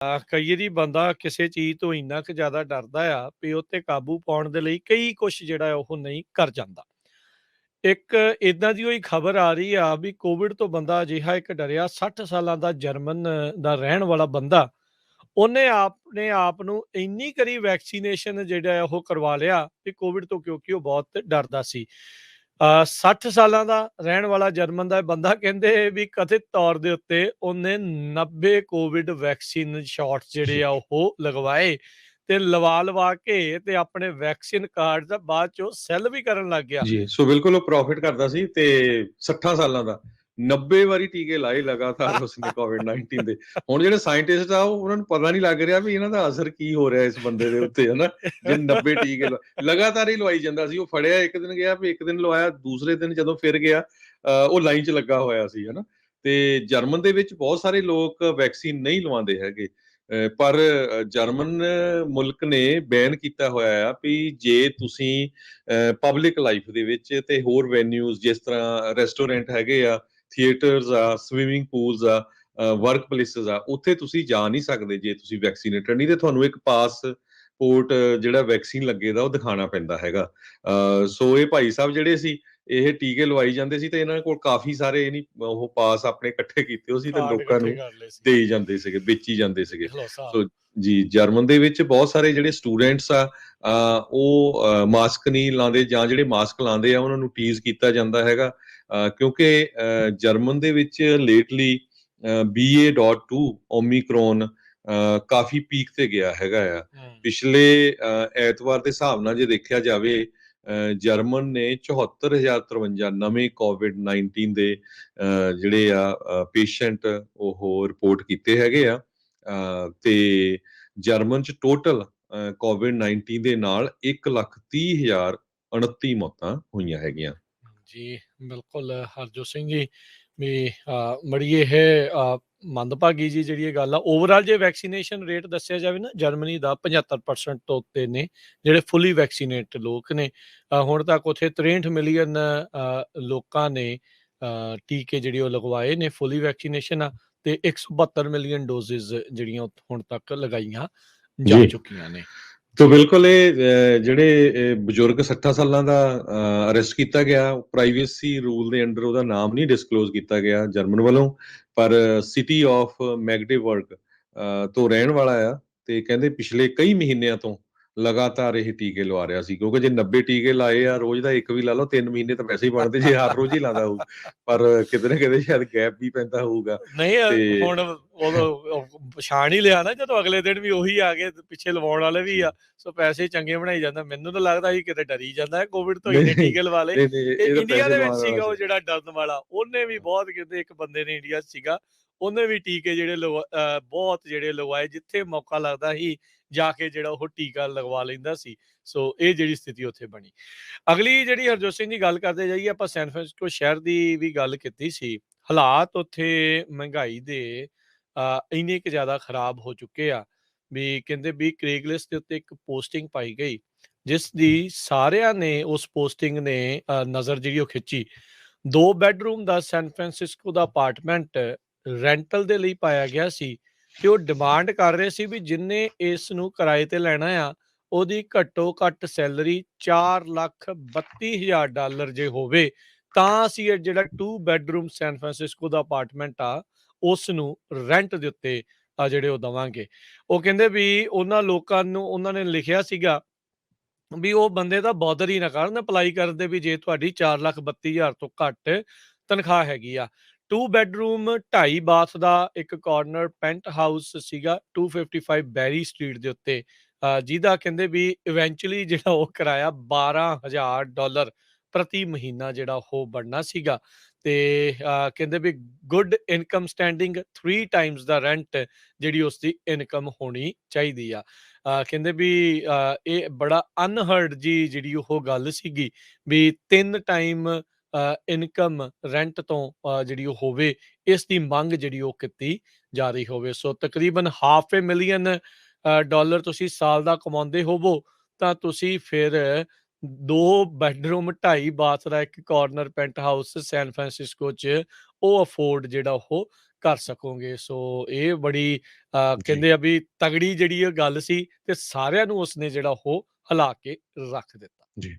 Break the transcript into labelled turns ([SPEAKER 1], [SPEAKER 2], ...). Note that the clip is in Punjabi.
[SPEAKER 1] ਕਈ ਵਾਰੀ ਬੰਦਾ ਕਿਸੇ ਚੀਜ਼ ਤੋਂ ਇੰਨਾ ਕੁ ਜ਼ਿਆਦਾ ਡਰਦਾ ਆ ਵੀ ਉਹ 'ਤੇ ਕਾਬੂ ਪਾਉਣ ਦੇ ਲਈ ਕਈ ਕੁਛ ਜਿਹੜਾ ਉਹ ਨਹੀਂ ਕਰ ਜਾਂਦਾ। ਇੱਕ ਏਦਾਂ ਦੀ ਹੋਈ ਖਬਰ ਆ ਰਹੀ ਆ ਵੀ ਕੋਵਿਡ ਤੋਂ ਬੰਦਾ ਅਜਿਹਾ ਇੱਕ ਡਰਿਆ 60 ਸਾਲਾਂ ਦਾ ਜਰਮਨ ਦਾ ਰਹਿਣ ਵਾਲਾ ਬੰਦਾ, ਉਹਨੇ ਆਪਣੇ ਆਪ ਨੂੰ ਇੰਨੀ ਕਰੀ ਵੈਕਸੀਨੇਸ਼ਨ ਜਿਹੜਾ ਹੈ ਉਹ ਕਰਵਾ ਲਿਆ ਵੀ ਕੋਵਿਡ ਤੋਂ ਕਿਉਂਕਿ ਉਹ ਬਹੁਤ ਡਰਦਾ ਸੀ। 60 ਸਾਲਾਂ ਦਾ ਰਹਿਣ ਵਾਲਾ ਜਰਮਨ ਦਾ ਬੰਦਾ ਕਹਿੰਦੇ ਵੀ ਕਥਿਤ ਤੌਰ ਦੇ ਉੱਤੇ ਉਹਨੇ 90 ਕੋਵਿਡ ਵੈਕਸੀਨ ਸ਼ਾਟਸ ਜਿਹੜੇ ਆ ਉਹ ਲਗਵਾਏ ਤੇ ਲਵਾ ਕੇ ਤੇ ਆਪਣੇ ਵੈਕਸੀਨ ਕਾਰਡ ਦਾ ਬਾਅਦ ਚੋਂ ਸੈੱਲ ਵੀ ਕਰਨ ਲੱਗ ਗਿਆ।
[SPEAKER 2] ਜੀ, ਸੋ ਬਿਲਕੁਲ ਉਹ ਪ੍ਰੋਫਿਟ ਕਰਦਾ ਸੀ ਤੇ 60 ਸਾਲਾਂ ਦਾ 90 ਵਾਰੀ ਟੀਕੇ ਲਾਏ ਲਗਾਤਾਰ ਉਸਨੇ ਕੋਵਿਡ-19 ਦੇ। ਹੁਣ ਜਿਹੜੇ ਸਾਇੰਟਿਸਟ ਆ ਉਹਨਾਂ ਨੂੰ ਪਤਾ ਨਹੀਂ ਲੱਗ ਰਿਹਾ ਵੀ ਇਹਨਾਂ ਦਾ ਅਸਰ ਕੀ ਹੋ ਰਿਹਾ ਇਸ ਬੰਦੇ ਦੇ ਉੱਤੇ, ਹਨਾ। ਜੇ 90 ਟੀਕੇ ਲਗਾਤਾਰ ਹੀ ਲਵਾਈ ਜਾਂਦਾ ਸੀ। ਉਹ ਫੜਿਆ ਇੱਕ ਦਿਨ ਗਿਆ ਵੀ ਇੱਕ ਦਿਨ ਲਵਾਇਆ, ਦੂਸਰੇ ਦਿਨ ਜਦੋਂ ਫਿਰ ਗਿਆ ਉਹ ਲਾਈਨ 'ਚ ਲੱਗਾ ਹੋਇਆ ਸੀ, ਹਨਾ। ਤੇ ਜਰਮਨ ਦੇ ਵਿੱਚ ਬਹੁਤ ਸਾਰੇ ਲੋਕ ਵੈਕਸੀਨ ਨਹੀਂ ਲਵਾਉਂਦੇ ਹੈਗੇ। ਪਰ ਜਰਮਨ ਮੁਲਕ ਨੇ ਬੈਨ ਕੀਤਾ ਹੋਇਆ ਆ ਵੀ ਜੇ ਤੁਸੀਂ ਪਬਲਿਕ ਲਾਈਫ ਦੇ ਵਿੱਚ ਤੇ ਹੋਰ ਵੈਨਿਊਜ਼ ਜਿਸ ਤਰ੍ਹਾਂ ਰੈਸਟੋਰੈਂਟ ਹੈਗੇ ਆ, ਥੀਏਟਰਸ ਆ, ਸਵਿਮਿੰਗ ਪੂਲਸ ਆ, ਵਰਕ ਪਲੇਸਿਸ ਆ, ਉੱਥੇ ਤੁਸੀਂ ਜਾ ਨਹੀਂ ਸਕਦੇ ਜੇ ਤੁਸੀਂ ਵੈਕਸੀਨੇਟਡ ਨਹੀਂ ਤੇ ਤੁਹਾਨੂੰ ਇੱਕ ਪਾਸਪੋਰਟ ਜਿਹੜਾ ਵੈਕਸੀਨ ਲੱਗੇ ਦਾ ਉਹ ਦਿਖਾਉਣਾ ਪੈਂਦਾ ਹੈਗਾ। ਸੋ ਇਹ ਭਾਈ ਸਾਹਿਬ ਜਿਹੜੇ ਸੀ ਇਹ ਟੀਕੇ ਲਵਾਈ ਜਾਂਦੇ ਸੀ ਤੇ ਇਹਨਾਂ ਕੋਲ ਕਾਫੀ ਸਾਰੇ ਨਹੀਂ ਉਹ ਪਾਸ ਆਪਣੇ ਇਕੱਠੇ ਕੀਤੇ ਹੋ ਸੀ ਤੇ
[SPEAKER 1] ਕਾਰਡ
[SPEAKER 2] ਲੋਕਾਂ
[SPEAKER 1] ਇਕੱਠੇ
[SPEAKER 2] ਨੂੰ
[SPEAKER 1] ਕਰ ਲਏ ਸੀ।
[SPEAKER 2] ਦੇਈ ਜਾਂਦੇ ਸੀਗੇ, ਵੇਚੀ ਜਾਂਦੇ ਸੀਗੇ।
[SPEAKER 1] ਦੇਖ ਲਓ ਹਿਸਾਬ।
[SPEAKER 2] ਸੋ ਜੀ, ਜਰਮਨ ਦੇ ਵਿੱਚ ਬਹੁਤ ਸਾਰੇ ਜਿਹੜੇ ਸਟੂਡੈਂਟਸ ਆ ਉਹ ਮਾਸਕ ਨਹੀਂ ਲਾਉਂਦੇ ਜਾਂ ਜਿਹੜੇ ਮਾਸਕ ਲਾਉਂਦੇ ਆ ਉਹਨਾਂ ਨੂੰ ਟੀਜ਼ ਕੀਤਾ ਜਾਂਦਾ ਹੈਗਾ ਕਿਉਂਕਿ ਜਰਮਨ ਦੇ ਵਿੱਚ ਲੇਟਲੀ BA.2 ਓਮੀਕਰੋਨ ਕਾਫੀ ਪੀਕ ਤੇ ਗਿਆ ਹੈਗਾ ਆ। ਪਿਛਲੇ ਐਤਵਾਰ ਦੇ ਹਿਸਾਬ ਨਾਲ ਜੇ ਦੇਖਿਆ ਜਾਵੇ ਜਰਮਨ ਨੇ 74,053 ਨਵੇਂ ਕੋਵਿਡ-19 ਦੇ ਜਿਹੜੇ ਆ ਪੇਸ਼ੈਂਟ ਉਹ ਰਿਪੋਰਟ ਕੀਤੇ ਹੈਗੇ ਆ। ਤੇ ਜਰਮਨ 'ਚ ਟੋਟਲ ਕੋਵਿਡ-19 ਦੇ ਨਾਲ 1,30,029 ਮੌਤਾਂ ਹੋਈਆਂ ਹੈਗੀਆਂ।
[SPEAKER 1] ਜੀ, ਬਿਲਕੁਲ ਹਰਜੋਤ ਸਿੰਘ ਜੀ ਵੀ ਬੜੀ ਇਹ ਮੰਦਭਾਗੀ ਜੀ ਜਿਹੜੀ ਇਹ ਗੱਲ ਆ। ਓਵਰਆਲ ਜੇ ਵੈਕਸੀਨੇਸ਼ਨ ਰੇਟ ਦੱਸਿਆ ਜਾਵੇ ਨਾ ਜਰਮਨੀ ਦਾ 75% ਤੋਂ ਉੱਤੇ ਨੇ ਜਿਹੜੇ ਫੁੱਲੀ ਵੈਕਸੀਨੇਟ ਲੋਕ ਨੇ। ਹੁਣ ਤੱਕ ਉੱਥੇ 63 ਮਿਲੀਅਨ ਲੋਕਾਂ ਨੇ ਟੀਕੇ ਜਿਹੜੇ ਉਹ ਲਗਵਾਏ ਨੇ, ਫੁੱਲੀ ਵੈਕਸੀਨੇਸ਼ਨ ਆ ਤੇ 172 ਮਿਲੀਅਨ ਡੋਜ਼ਿਸ ਜਿਹੜੀਆਂ ਹੁਣ ਤੱਕ ਲਗਾਈਆਂ ਜਾ ਚੁੱਕੀਆਂ ਨੇ।
[SPEAKER 2] ਤੋ ਬਿਲਕੁਲ ਇਹ ਜਿਹੜੇ ਬਜ਼ੁਰਗ 60 ਸਾਲਾਂ ਦਾ ਅਰੈਸਟ ਕੀਤਾ ਗਿਆ, ਪ੍ਰਾਈਵੇਸੀ ਰੂਲ ਦੇ ਅੰਡਰ ਉਹਦਾ ਨਾਮ ਨਹੀਂ ਡਿਸਕਲੋਜ਼ ਕੀਤਾ ਗਿਆ ਜਰਮਨ ਵੱਲੋਂ, ਪਰ ਸਿਟੀ ਆਫ ਮੈਗਡੇਬਰਗ ਤੋਂ ਰਹਿਣ ਵਾਲਾ ਆ ਤੇ ਕਹਿੰਦੇ ਪਿਛਲੇ ਕਈ ਮਹੀਨਿਆਂ ਤੋਂ ਲਗਾਤਾਰ ਇਹ ਟੀਕੇ ਲਵਾ ਰਿਹਾ ਸੀ ਕਿਉਂਕਿ ਜੇ 90 ਟੀਕੇ ਲਾਏ ਆ ਰੋਜ਼ ਦਾ ਇੱਕ ਵੀ ਲਾ ਲਓ 3 ਮਹੀਨੇ ਤਾਂ ਵੈਸੇ ਹੀ ਬਣਦੇ ਜੇ ਹਰ ਰੋਜ਼ ਹੀ ਲਾਦਾ ਹੋਊ, ਪਰ ਕਿਤੇ ਨਾ ਕਿਤੇ ਸ਼ਾਇਦ ਗੈਪ ਵੀ ਪੈਂਦਾ ਹੋਊਗਾ।
[SPEAKER 1] ਨਹੀਂ ਹੁਣ ਉਦੋਂ ਪਛਾਣ ਹੀ ਲਿਆ ਨਾ ਜਦੋਂ ਅਗਲੇ ਦਿਨ ਵੀ ਉਹੀ ਆ ਗਏ ਪਿੱਛੇ ਲਵਾਉਣ ਵਾਲੇ ਵੀ ਆ। ਸੋ ਪੈਸੇ ਚੰਗੇ ਬਣਾਈ ਜਾਂਦਾ। ਮੈਨੂੰ ਤਾਂ ਲੱਗਦਾ ਸੀ ਕਿਤੇ ਡਰੀ ਜਾਂਦਾ ਕੋਵਿਡ ਤੋਂ ਇੰਨੇ ਟੀਕੇ ਲਵਾ ਲਏ। ਇੰਡੀਆ ਦੇ ਵਿੱਚ ਸੀਗਾ ਉਹ ਜਿਹੜਾ ਡਰਨ ਵਾਲਾ, ਉਹਨੇ ਵੀ ਬਹੁਤ ਕਹਿੰਦੇ ਇੱਕ ਬੰਦੇ ਨੇ ਇੰਡੀਆ 'ਚ ਸੀਗਾ, ਉਹਨੇ ਵੀ ਟੀਕੇ ਜਿਹੜੇ ਬਹੁਤ ਜਿਹੜੇ ਲਗਵਾਏ ਜਿੱਥੇ ਮੌਕਾ ਲੱਗਦਾ ਸੀ ਜਾ ਕੇ ਜਿਹੜਾ ਉਹ ਟੀਕਾ ਲਗਵਾ ਲੈਂਦਾ ਸੀ। ਸੋ ਇਹ ਜਿਹੜੀ ਸਥਿਤੀ ਉੱਥੇ ਬਣੀ। ਅਗਲੀ ਜਿਹੜੀ ਹਰਜੋਤ ਸਿੰਘ ਦੀ ਗੱਲ ਕਰਦੇ ਜਾਈਏ ਆਪਾਂ ਸੈਨ ਫਰਾਂਸਿਸਕੋ ਸ਼ਹਿਰ ਦੀ ਵੀ ਗੱਲ ਕੀਤੀ ਸੀ। ਹਾਲਾਤ ਉੱਥੇ ਮਹਿੰਗਾਈ ਦੇ ਇੰਨੇ ਕੁ ਜ਼ਿਆਦਾ ਖਰਾਬ ਹੋ ਚੁੱਕੇ ਆ ਵੀ ਕਹਿੰਦੇ ਵੀ ਕ੍ਰੇਗਲਿਸਟ ਦੇ ਉੱਤੇ ਇੱਕ ਪੋਸਟਿੰਗ ਪਾਈ ਗਈ ਜਿਸ ਦੀ ਸਾਰਿਆਂ ਨੇ ਉਸ ਪੋਸਟਿੰਗ ਨੇ ਨਜ਼ਰ ਜਿਹੜੀ ਉਹ ਖਿੱਚੀ। 2 ਬੈਡਰੂਮ ਦਾ ਸੈਨ ਫਰਾਂਸਿਸਕੋ ਦਾ ਅਪਾਰਟਮੈਂਟ ਰੈਂਟਲ ਦੇ ਲਈ ਪਾਇਆ ਗਿਆ ਸੀ ਤੇ ਉਹ ਡਿਮਾਂਡ ਕਰ ਰਹੇ ਸੀ ਵੀ ਜਿੰਨੇ ਇਸ ਨੂੰ ਕਿਰਾਏ ਤੇ ਲੈਣਾ ਆ ਉਹਦੀ ਘੱਟੋ ਘੱਟ ਸੈਲਰੀ $4,32,000 ਜੇ ਹੋਵੇ ਤਾਂ ਅਸੀਂ ਇਹ ਜਿਹੜਾ 2 ਬੈਡਰੂਮ ਸੈਨ ਫਰਾਂਸਿਸਕੋ ਦਾ ਅਪਾਰਟਮੈਂਟ ਆ ਉਸ ਨੂੰ ਰੈਂਟ ਦੇ ਉੱਤੇ ਜਿਹੜੇ ਉਹ ਦੇਵਾਂਗੇ। ਉਹ ਕਹਿੰਦੇ ਵੀ ਉਹਨਾਂ ਲੋਕਾਂ ਨੂੰ ਉਹਨਾਂ ਨੇ ਲਿਖਿਆ ਸੀਗਾ ਵੀ ਉਹ ਬੰਦੇ ਤਾਂ ਬੌਦਰ ਹੀ ਨਾ ਕਰਨ ਅਪਲਾਈ ਕਰਨ ਦੇ ਵੀ ਜੇ ਤੁਹਾਡੀ 4,32,000 ਤੋਂ ਘੱਟ ਤਨਖਾਹ ਹੈਗੀ ਆ। 2 ਬੈਡਰੂਮ 2.5 ਬਾਥ ਦਾ ਇੱਕ ਕਾਰਨਰ ਪੈਂਟ ਹਾਊਸ ਸੀਗਾ 255 ਬੈਰੀ ਸਟਰੀਟ ਦੇ ਉੱਤੇ ਜਿਹਦਾ ਕਹਿੰਦੇ ਵੀ ਇਵੈਂਚੁਅਲੀ ਜਿਹੜਾ ਉਹ ਕਿਰਾਇਆ $12,000 ਪ੍ਰਤੀ ਮਹੀਨਾ ਜਿਹੜਾ ਉਹ ਬਣਨਾ ਸੀਗਾ ਤੇ ਕਹਿੰਦੇ ਵੀ ਗੁੱਡ ਇਨਕਮ ਸਟੈਂਡਿੰਗ 3 ਟਾਈਮਸ ਦਾ ਰੈਂਟ ਜਿਹੜੀ ਉਸਦੀ ਇਨਕਮ ਹੋਣੀ ਚਾਹੀਦੀ ਆ। ਕਹਿੰਦੇ ਵੀ ਇਹ ਬੜਾ ਅਨਹਰਡ ਜੀ ਜਿਹੜੀ ਉਹ ਗੱਲ ਸੀਗੀ ਵੀ 3 ਟਾਈਮ ਇਨਕਮ ਰੈਂਟ ਤੋਂ ਜਿਹੜੀ ਉਹ ਹੋਵੇ ਇਸ ਦੀ ਮੰਗ ਜਿਹੜੀ ਉਹ ਕੀਤੀ ਜਾ ਰਹੀ ਹੋਵੇ। ਸੋ ਤਕਰੀਬਨ $500,000 ਤੁਸੀਂ ਸਾਲ ਦਾ ਕਮਾਉਂਦੇ ਹੋਵੋ ਤਾਂ ਤੁਸੀਂ ਫਿਰ 2 ਬੈਡਰੂਮ 2.5 ਬਾਥ ਦਾ ਇੱਕ corner penthouse San Francisco 'ਚ ਉਹ ਅਫੋਰਡ ਜਿਹੜਾ ਉਹ ਕਰ ਸਕੋਗੇ। ਸੋ ਇਹ ਬੜੀ ਕਹਿੰਦੇ ਆ ਵੀ ਤਗੜੀ ਜਿਹੜੀ ਇਹ ਗੱਲ ਸੀ ਤੇ ਸਾਰਿਆਂ ਨੂੰ ਉਸਨੇ ਜਿਹੜਾ ਉਹ ਹਿਲਾ ਕੇ ਰੱਖ ਦਿੱਤਾ।
[SPEAKER 2] ਜੀ।